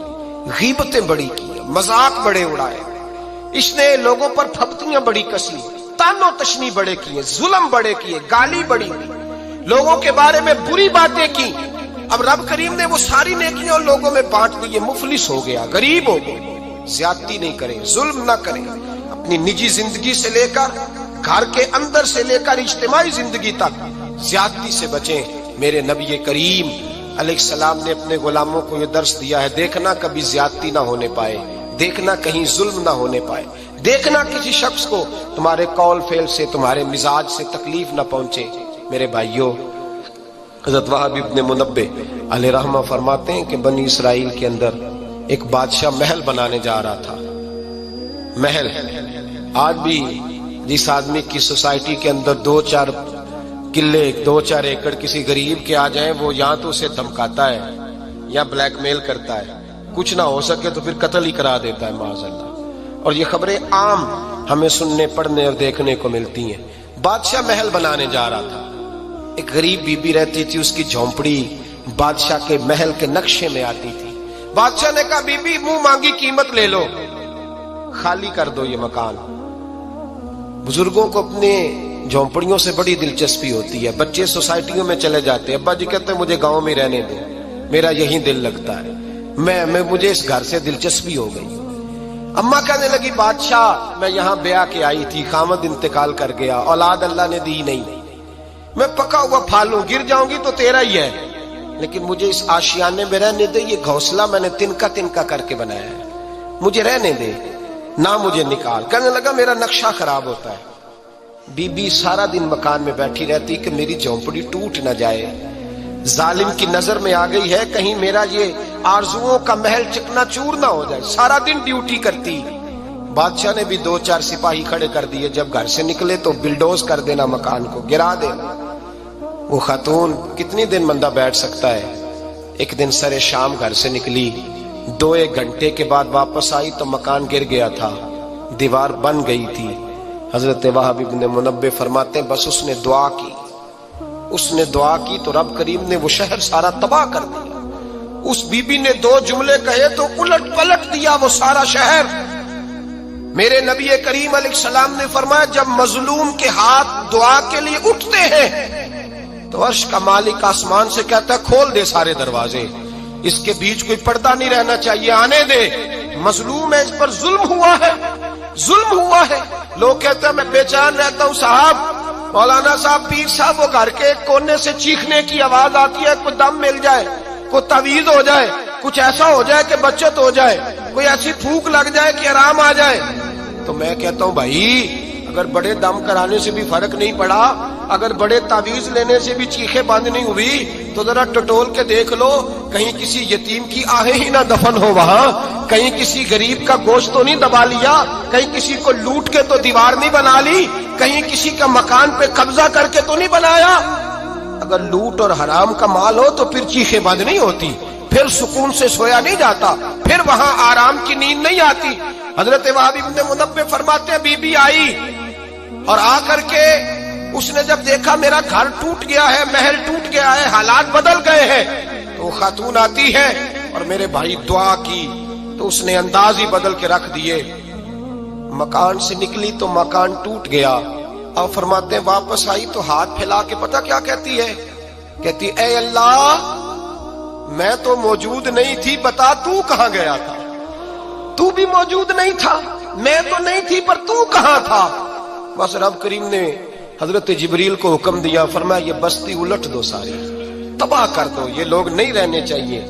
غیبتیں بڑی کی ہیں، مذاق بڑے اڑائے، اس نے لوگوں پر پھپتیاں بڑی کسی، تان و تشنی بڑے کیے، ظلم بڑے کیے، گالی بڑی دی، لوگوں کے بارے میں بری باتیں کی۔ اب رب کریم نے وہ ساری نیکیاں لوگوں میں بانٹ دی، مفلس ہو گیا، غریب ہو گیا۔ زیادتی نہیں کریں، ظلم نہ کریں، اپنی نجی زندگی سے لے کر گھر کے اندر سے لے کر اجتماعی زندگی تک زیادتی سے بچیں۔ میرے نبی کریم علیہ السلام نے اپنے غلاموں کو یہ درس دیا ہے، دیکھنا کبھی زیادتی نہ ہونے پائے، دیکھنا کہیں ظلم نہ ہونے پائے، دیکھنا کسی شخص کو تمہارے قول فعل سے، تمہارے مزاج سے تکلیف نہ پہنچے۔ میرے بھائیوں، حضرت وہاب ابن منبہ علیہ رحمہ فرماتے ہیں کہ بنی اسرائیل کے اندر ایک بادشاہ محل بنانے جا رہا تھا۔ محل آج بھی جس آدمی کی سوسائٹی کے اندر 2-4 قلعے، 2-4 ایکڑ کسی غریب کے آ جائیں، وہ یا تو اسے دھمکاتا ہے یا بلیک میل کرتا ہے، کچھ نہ ہو سکے تو پھر قتل ہی کرا دیتا ہے معاذ اللہ۔ اور یہ خبریں عام ہمیں سننے، پڑھنے اور دیکھنے کو ملتی ہیں۔ بادشاہ محل بنانے جا رہا تھا، ایک غریب بی بی رہتی تھی، اس کی جھونپڑی بادشاہ کے محل کے نقشے میں آتی تھی۔ بادشاہ نے کہا بی بی منہ مانگی قیمت لے لو، خالی کر دو یہ مکان۔ بزرگوں کو اپنے جھونپڑیوں سے بڑی دلچسپی ہوتی ہے، بچے سوسائٹیوں میں چلے جاتے ہیں، ابا جی کہتے ہیں مجھے گاؤں میں رہنے دو، میرا یہی دل لگتا ہے، مجھے اس گھر سے دلچسپی ہو گئی۔ اماں کہنے لگی بادشاہ میں یہاں بیاہ کے آئی تھی، خامد انتقال کر گیا، اولاد اللہ نے دی نہیں، میں پکا ہوا پھال ہوں، گر جاؤں گی تو تیرا ہی ہے، لیکن مجھے اس آشیانے میں رہنے دے، یہ گھونسلہ میں نے تنکا تنکا کر کے بنایا ہے، مجھے رہنے دے، نہ مجھے نکال۔ کہنے لگا میرا نقشہ خراب ہوتا ہے۔ بی بی سارا دن مکان میں بیٹھی رہتی کہ میری جھونپڑی ٹوٹ نہ جائے، ظالم کی نظر میں آ گئی ہے کہیں میرا یہ آرزوؤں کا محل چکنا چور نہ ہو جائے، سارا دن ڈیوٹی کرتی۔ بادشاہ نے بھی 2-4 سپاہی کھڑے کر دیے، جب گھر سے نکلے تو بلڈوز کر دینا، مکان کو گرا دینا۔ وہ خاتون کتنی دن بندہ بیٹھ سکتا ہے؟ ایک دن سر شام گھر سے نکلی، 2-1 گھنٹے کے بعد واپس آئی تو مکان گر گیا تھا، دیوار بن گئی تھی۔ حضرت وہاب ابن منبہ فرماتے ہیں بس اس نے دعا کی تو رب کریم نے وہ شہر سارا تباہ کر دیا۔ اس بی بی نے 2 جملے کہے تو الٹ پلٹ دیا وہ سارا شہر۔ میرے نبی کریم علیہ السلام نے فرمایا جب مظلوم کے ہاتھ دعا کے لیے اٹھتے ہیں تو عرش کا مالک آسمان سے کہتا ہے کھول دے سارے دروازے، اس کے بیچ کوئی پردہ نہیں رہنا چاہیے، آنے دے، مظلوم ہے، اس پر ظلم ہوا ہے، ظلم ہوا ہے۔ لوگ کہتے ہیں میں بے چین رہتا ہوں صاحب، مولانا صاحب، پیر صاحب، وہ گھر کے ایک کونے سے چیخنے کی آواز آتی ہے، کوئی دم مل جائے، کوئی تعویذ ہو جائے، کچھ ایسا ہو جائے کہ بچت ہو جائے، کوئی ایسی پھونک لگ جائے کہ آرام آ جائے۔ تو میں کہتا ہوں بھائی اگر بڑے دم کرانے سے بھی فرق نہیں پڑا، اگر بڑے تعویذ لینے سے بھی چیخیں بند نہیں ہوئی، تو ذرا ٹٹول کے دیکھ لو کہیں کسی یتیم کی آہیں ہی نہ دفن ہو وہاں، کہیں کسی غریب کا گوشت تو نہیں دبا لیا، کہیں کسی کو لوٹ کے تو دیوار نہیں بنا لی، کہیں کسی کا مکان پہ قبضہ کر کے تو نہیں بنایا۔ اگر لوٹ اور حرام کا مال ہو تو پھر چیخیں بند نہیں ہوتی، پھر سکون سے سویا نہیں جاتا، پھر وہاں آرام کی نیند نہیں آتی۔ حضرت وہاب ابن منبہ فرماتے ہیں بی بی آئی اور آ کر کے اس نے جب دیکھا میرا گھر ٹوٹ گیا ہے، محل ٹوٹ گیا ہے، حالات بدل گئے ہیں، تو وہ خاتون آتی ہے اور میرے بھائی دعا کی تو اس نے انداز ہی بدل کے رکھ دیے. مکان سے نکلی تو مکان ٹوٹ گیا. اور فرماتے ہیں واپس آئی تو ہاتھ پھیلا کے پتہ کیا کہتی ہے؟ کہتی اے اللہ میں تو موجود نہیں تھی، بتا تو کہاں گیا تھا؟ تو بھی موجود نہیں تھا، میں تو نہیں تھی، پر تو کہاں تھا؟ بس رب کریم نے حضرت جبریل کو حکم دیا، فرمایا یہ بستی الٹ دو، ساری تباہ کر دو، یہ لوگ نہیں رہنے چاہیے،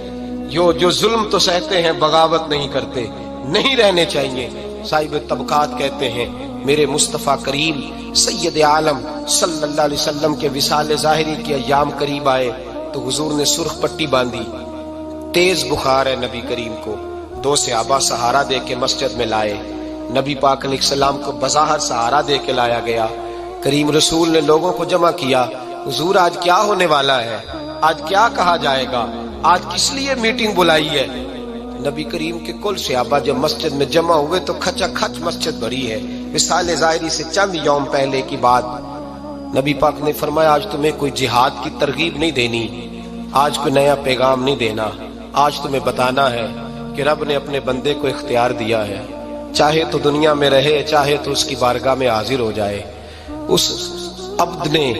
جو ظلم تو سہتے ہیں بغاوت نہیں کرتے، نہیں رہنے چاہیے. صاحب طبقات کہتے ہیں میرے مصطفیٰ کریم سید عالم صلی اللہ علیہ وسلم کے وصال ظاہری کے ایام قریب آئے تو حضور نے سرخ پٹی باندھی، تیز بخار ہے نبی کریم کو. 2 صحابہ سہارا دے کے مسجد میں لائے. نبی پاک علیہ السلام کو بظاہر سہارا دے کے لایا گیا. کریم رسول نے لوگوں کو جمع کیا، حضور آج کیا ہونے والا ہے، آج کیا کہا جائے گا، آج کس لیے میٹنگ بلائی ہے؟ نبی کریم کے کل صحابہ جب مسجد میں جمع ہوئے تو کھچا کھچ مسجد بھری ہے. وصال ظاہری سے چند یوم پہلے کی بات. نبی پاک نے فرمایا آج تمہیں کوئی جہاد کی ترغیب نہیں دینی، آج کوئی نیا پیغام نہیں دینا، آج تمہیں بتانا ہے کہ رب نے اپنے بندے کو اختیار دیا ہے، چاہے تو دنیا میں رہے، چاہے تو اس کی بارگاہ میں حاضر ہو جائے. اس عبد نے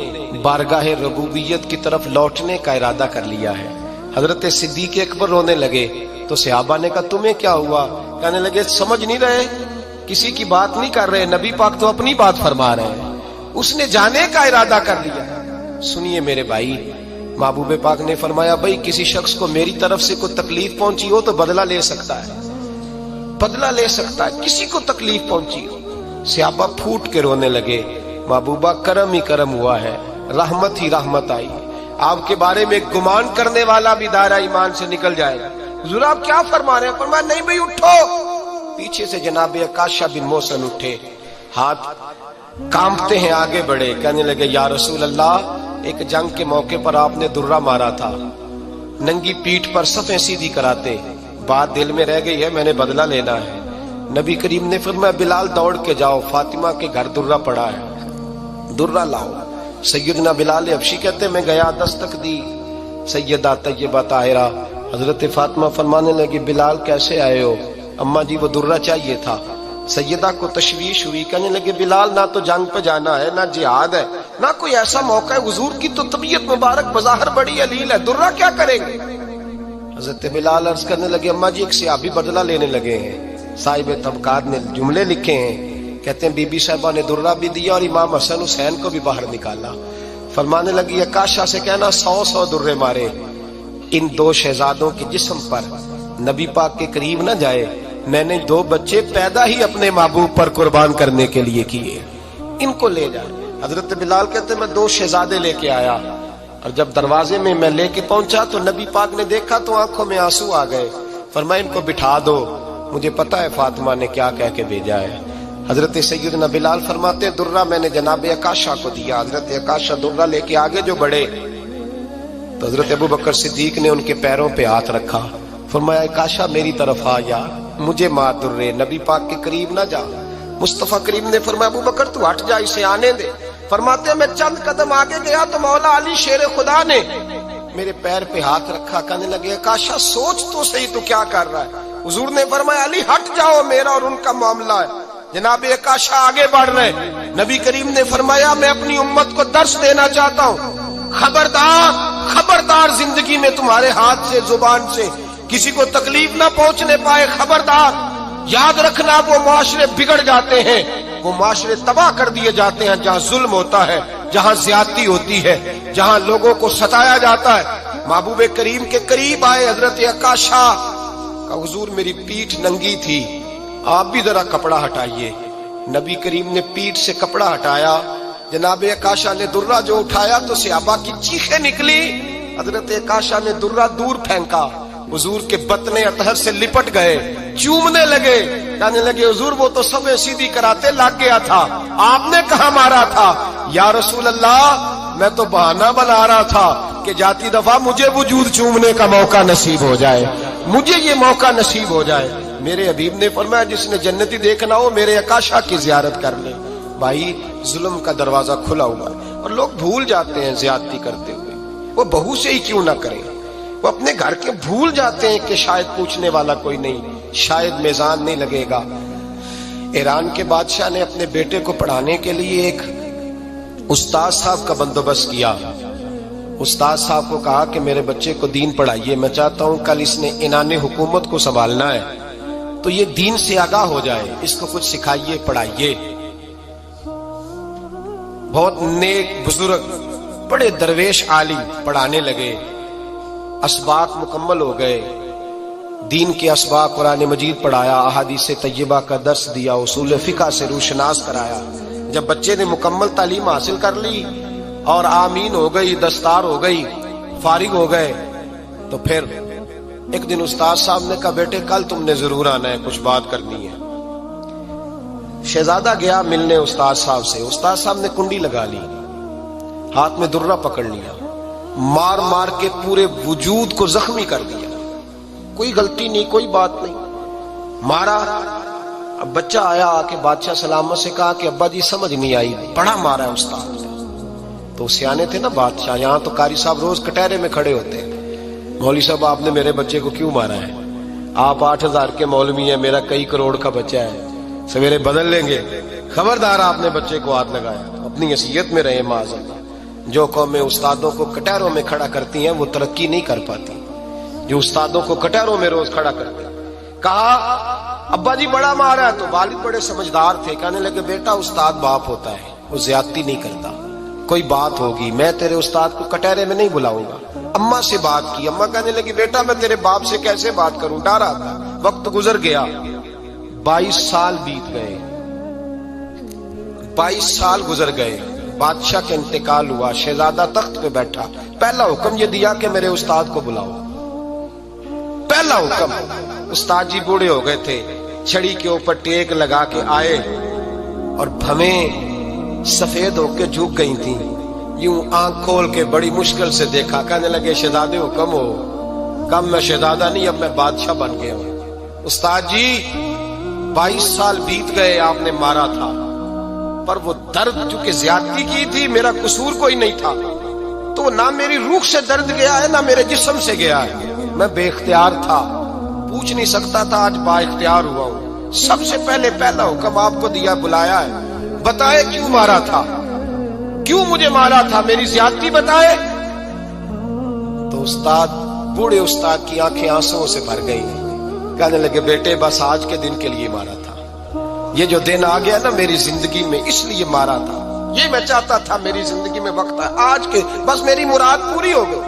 بارگاہ ربوبیت کی طرف لوٹنے کا ارادہ کر لیا ہے. حضرت صدیق اکبر رونے لگے تو صحابہ نے کہا تمہیں کیا ہوا؟ کہنے لگے سمجھ نہیں رہے، کسی کی بات نہیں کر رہے، نبی پاک تو اپنی بات فرما رہے ہیں، اس نے جانے کا ارادہ کر لیا. سنیے میرے بھائی، محبوب پاک نے فرمایا بھائی کسی شخص کو میری طرف سے کوئی تکلیف پہنچی ہو تو بدلہ لے سکتا ہے، بدلہ لے سکتا ہے، کسی کو تکلیف پہنچی ہو. صحابہ پھوٹ کے رونے لگے. محبوبہ کرم ہی کرم ہوا ہے، رحمت ہی رحمت آئی. آپ کے بارے میں گمان کرنے والا بھی دائرہ ایمان سے نکل جائے گا. حضور آپ کیا فرما رہے ہیں؟ فرمایا نہیں بھائی اٹھو. پیچھے سے جناب عکاشہ بن محصن اٹھے، ہاتھ کانپتے ہیں، آگے بڑھے، کہنے لگے یا رسول اللہ ایک جنگ کے موقع پر آپ نے درہ مارا تھا، ننگی پیٹھ پر صفیں سیدھی کراتے، بات دل میں رہ گئی ہے، میں نے بدلہ لینا ہے. نبی کریم نے فرمایا بلال دوڑ کے جاؤ، فاطمہ کے گھر درہ پڑا ہے، درہ لاؤ. سیدنا بلال حبشی کہتے میں گیا، دستک دی، سیدہ طیبہ طاہرہ حضرت فاطمہ فرمانے لگی بلال کیسے آئے ہو؟ اماں جی وہ درہ چاہیے تھا. سیدہ کو تشویش ہوئی، کہنے لگے بلال نہ تو جنگ پہ جانا ہے، نہ جہاد ہے، نہ کوئی ایسا موقع ہے، حضور کی تو طبیعت مبارک بظاہر بڑی علیل ہے، درہ کیا کریں گے؟ حضرت بلال عرض کرنے لگے اماں جی ایک صحابی بدلہ لینے لگے ہیں. صاحب طبقات نے جملے لکھے ہیں، کہتے ہیں بی بی صاحبہ نے درہ بھی دیا اور امام حسن حسین کو بھی باہر نکالا. فرمانے لگی عکاشہ سے کہنا 100 درے مارے. ان 2 شہزادوں کے جسم پر نبی پاک کے قریب نہ جائے، میں نے 2 بچے پیدا ہی اپنے محبوب پر قربان کرنے کے لیے کیے، ان کو لے جائے. حضرت بلال کہتے میں 2 شہزادے لے کے آیا، اور جب دروازے میں میں لے کے پہنچا تو نبی پاک نے دیکھا تو آنکھوں میں آنسو آ گئے. فرمایا ان کو بٹھا دو، مجھے پتا ہے فاطمہ نے کیا کہہ کے بھیجا ہے. حضرت سیدنا بلال فرماتے درہ میں نے جناب عکاشہ کو دیا. حضرت عکاشہ درہ لے کے آگے جو بڑھے تو حضرت ابو بکر صدیق نے ان کے پیروں پہ ہاتھ رکھا. فرمایا عکاشہ میری طرف آ یا مجھے مار درے، نبی پاک کے قریب نہ جا. مصطفیٰ کریم نے فرمایا ابو بکر تو ہٹ جا، اسے آنے دے. فرماتے میں چند قدم آگے گیا تو مولا علی شیر خدا نے میرے پیر پہ ہاتھ رکھا. کہنے لگے عکاشہ سوچ تو صحیح تو کیا کر رہا ہے؟ حضور نے فرمایا علی ہٹ جاؤ، میرا اور ان کا معاملہ ہے. جناب عکاشہ آگے بڑھ رہے. نبی کریم نے فرمایا میں اپنی امت کو درس دینا چاہتا ہوں، خبردار خبردار زندگی میں تمہارے ہاتھ سے زبان سے کسی کو تکلیف نہ پہنچنے پائے. خبردار یاد رکھنا وہ معاشرے بگڑ جاتے ہیں، وہ معاشرے تباہ کر دیے جاتے ہیں جہاں ظلم ہوتا ہے، جہاں زیادتی ہوتی ہے، جہاں لوگوں کو ستایا جاتا ہے. محبوب کریم کے قریب آئے حضرت عکاشہ کا حضور میری پیٹھ ننگی تھی، آپ بھی ذرا کپڑا ہٹائیے. نبی کریم نے پیٹھ سے کپڑا ہٹایا. جناب عکاشہ نے درہ جو اٹھایا تو صحابہ کی چیخیں نکلی. حضرت عکاشہ نے درہ دور پھینکا، حضور کے بطن اطہر سے لپٹ گئے، چومنے لگے. کہنے لگے حضور وہ تو سب سیدھی کراتے لگ گیا تھا، آپ نے کہاں مارا تھا؟ یا رسول اللہ میں تو بہانہ بنا رہا تھا کہ جاتی دفعہ مجھے وجود چومنے کا موقع نصیب ہو جائے، مجھے یہ موقع نصیب ہو جائے. میرے حبیب نے فرمایا جس نے جنتی دیکھنا ہو میرے عکاشہ کی زیارت کر لے. بھائی ظلم کا دروازہ کھلا ہوا ہے اور لوگ بھول جاتے ہیں زیادتی کرتے ہوئے. وہ بہو سے ہی کیوں نہ کریں، وہ اپنے گھر کے بھول جاتے ہیں کہ شاید پوچھنے والا کوئی نہیں. شاید میزان نہیں لگے گا۔ ایران کے بادشاہ نے اپنے بیٹے کو پڑھانے کے لیے ایک استاد صاحب کا بندوبست کیا۔ استاد صاحب کو کہا کہ میرے بچے کو دین پڑھائیے، میں چاہتا ہوں کل اس نے عنان حکومت کو سنبھالنا ہے تو یہ دین سے آگاہ ہو جائے، اس کو کچھ سکھائیے، پڑھائیے۔ بہت نیک بزرگ بڑے درویش عالم پڑھانے لگے، اسباق مکمل ہو گئے، دین کے اسباق قرآن مجید پڑھایا، احادیث طیبہ کا درس دیا، اصول فقہ سے روشناس کرایا۔ جب بچے نے مکمل تعلیم حاصل کر لی اور آمین ہو گئی، دستار ہو گئی، فارغ ہو گئے، تو پھر ایک دن استاد صاحب نے کہا بیٹے کل تم نے ضرور آنا ہے، کچھ بات کرنی ہے۔ شہزادہ گیا ملنے استاد صاحب سے، استاد صاحب نے کنڈی لگا لی، ہاتھ میں درہ پکڑ لیا، مار مار کے پورے وجود کو زخمی کر دیا، کوئی غلطی نہیں، کوئی بات نہیں، مارا۔ اب بچہ آیا آ کے بادشاہ سلامت سے کہا کہ ابا جی سمجھ نہیں آئی، بڑا مارا ہے استاد نے۔ تو سیانے تھے نا بادشاہ، یہاں تو قاری صاحب روز کٹہرے میں کھڑے ہوتے ہیں، مولوی صاحب آپ نے میرے بچے کو کیوں مارا ہے؟ آپ 8,000 کے مولوی ہیں، میرا کئی کروڑ کا بچہ ہے، سویرے بدل لیں گے، خبردار آپ نے بچے کو ہاتھ لگایا۔ اپنی حیثیت میں رہے معاذ اللہ۔ جو قومیں استادوں کو کٹہروں میں کھڑا کرتی ہیں وہ ترقی نہیں کر پاتی، جو استادوں کو کٹہروں میں روز کھڑا کرتے ہیں۔ کہا ابا جی بڑا مارا ہے، تو والد بڑے سمجھدار تھے، کہنے لگے بیٹا استاد باپ ہوتا ہے، وہ زیادتی نہیں کرتا، کوئی بات ہوگی میں تیرے استاد کو کٹہرے میں نہیں بلاؤں گا۔ اماں سے بات کی، اماں کہنے لگی بیٹا میں تیرے باپ سے کیسے بات کروں، ڈرا تھا۔ وقت گزر گیا، 22 سال بیت گئے، 22 سال گزر گئے، بادشاہ کا انتقال ہوا، شہزادہ تخت پہ بیٹھا، پہلا حکم یہ دیا کہ میرے استاد کو بلاؤ، پہلا حکم۔ استاد جی بوڑھے ہو گئے تھے، چھڑی کے اوپر ٹیک لگا کے آئے اور بھویں سفید ہو کے جھک گئی تھیں، یوں آنکھ کھول کے بڑی مشکل سے دیکھا، کہنے لگے شہزادے حکم ہو۔ کم میں شہزادہ نہیں، اب میں بادشاہ بن گیا ہوں۔ استاد جی 22 سال بیت گئے، آپ نے مارا تھا، پر وہ درد چونکہ زیادتی کی تھی، میرا قصور کوئی نہیں تھا، تو نہ میری روح سے درد گیا ہے نہ میرے جسم سے گیا ہے، میں بے اختیار تھا، پوچھ نہیں سکتا تھا، آج با اختیار ہوا ہوں۔ سب سے پہلے پہلا حکم آپ کو دیا، بلایا ہے، بتائے کیوں مارا تھا، کیوں مجھے مارا تھا، میری زیادتی بتائے۔ تو استاد، بوڑھے استاد کی آنکھیں آنسوں سے بھر گئی، کہنے لگے بیٹے بس آج کے دن کے لیے مارا تھا، یہ جو دن آ گیا نا میری زندگی میں اس لیے مارا تھا، یہ میں چاہتا تھا میری زندگی میں وقت ہے، آج کے بس میری مراد پوری ہو گئی۔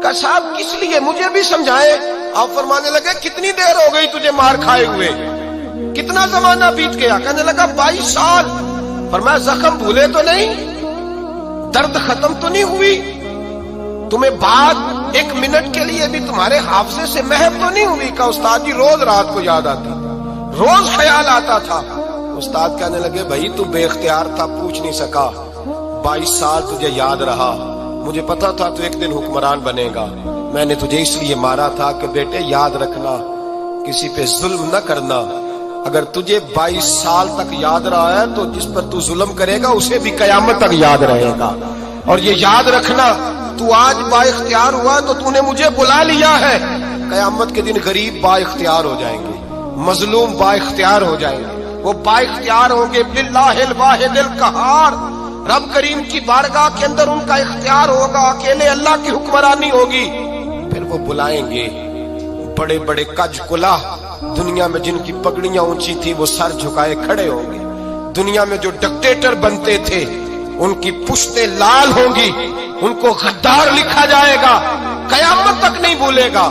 کہ صاحب کس لیے، مجھے بھی سمجھائے۔ آپ فرمانے لگے کتنی دیر ہو گئی تجھے مار کھائے ہوئے، کتنا زمانہ بیت گیا؟ کہنے لگا 22 سال۔ فرمایا زخم بھولے تو نہیں، درد ختم تو نہیں ہوئی، تمہیں بات 1 منٹ کے لیے بھی تمہارے حافظے سے محو تو نہیں ہوئی؟ کہ استاد جی روز رات کو یاد آتی، روز خیال آتا تھا۔ استاد کہنے لگے بھائی تو بے اختیار تھا، پوچھ نہیں سکا، 22 سال تجھے یاد رہا، مجھے پتا تھا تو ایک دن حکمران بنے گا، میں نے تجھے اس لیے مارا تھا کہ بیٹے یاد رکھنا، کسی پہ ظلم نہ کرنا، اگر تجھے 22 سال تک یاد رہا ہے تو جس پر تو ظلم کرے گا اسے بھی قیامت تک یاد رہے گا، اور یہ یاد رکھنا تو آج با اختیار ہوا تو تو نے مجھے بلا لیا ہے، قیامت کے دن غریب با اختیار ہو جائیں گے، مظلوم با اختیار ہو جائیں گے، وہ با اختیار ہوں گے باللہ الواحد القہار، رب کریم کی بارگاہ کے اندر ان کا اختیار ہوگا، اکیلے اللہ کی حکمرانی ہوگی، پھر وہ بلائیں گے بڑے بڑے کج کلاہ، دنیا میں جن کی پگڑیاں اونچی تھی وہ سر جھکائے کھڑے ہوں گے، دنیا میں جو ڈکٹیٹر بنتے تھے ان کی پشتیں لال ہوں گی، ان کو غدار لکھا جائے گا، قیامت تک نہیں بھولے گا۔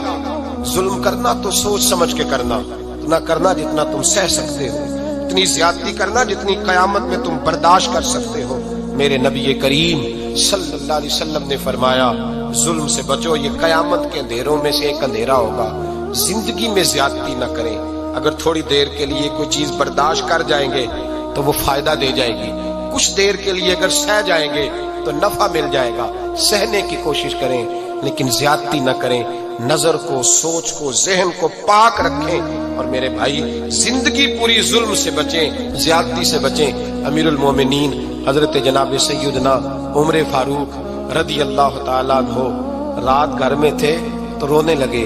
ظلم کرنا تو سوچ سمجھ کے کرنا، اتنا کرنا جتنا تم سہ سکتے ہو، اتنی زیادتی کرنا جتنی قیامت میں تم برداشت کر سکتے ہو۔ میرے نبی کریم صلی اللہ علیہ وسلم نے فرمایا ظلم سے بچو، یہ قیامت کے اندھیروں میں سے ایک اندھیرا ہوگا، زندگی میں زیادتی نہ کریں، اگر تھوڑی دیر کے لیے کوئی چیز برداشت کر جائیں گے تو وہ فائدہ دے جائے گی، کچھ دیر کے لیے اگر سہ جائیں گے تو نفع مل جائے گا، سہنے کی کوشش کریں لیکن زیادتی نہ کریں، نظر کو، سوچ کو، ذہن کو پاک رکھیں، اور میرے بھائی زندگی پوری ظلم سے بچیں، زیادتی سے بچیں۔ امیر المومنین حضرت جناب سیدنا عمر فاروق رضی اللہ تعالیٰ عنہ رات گھر میں تھے تو رونے لگے،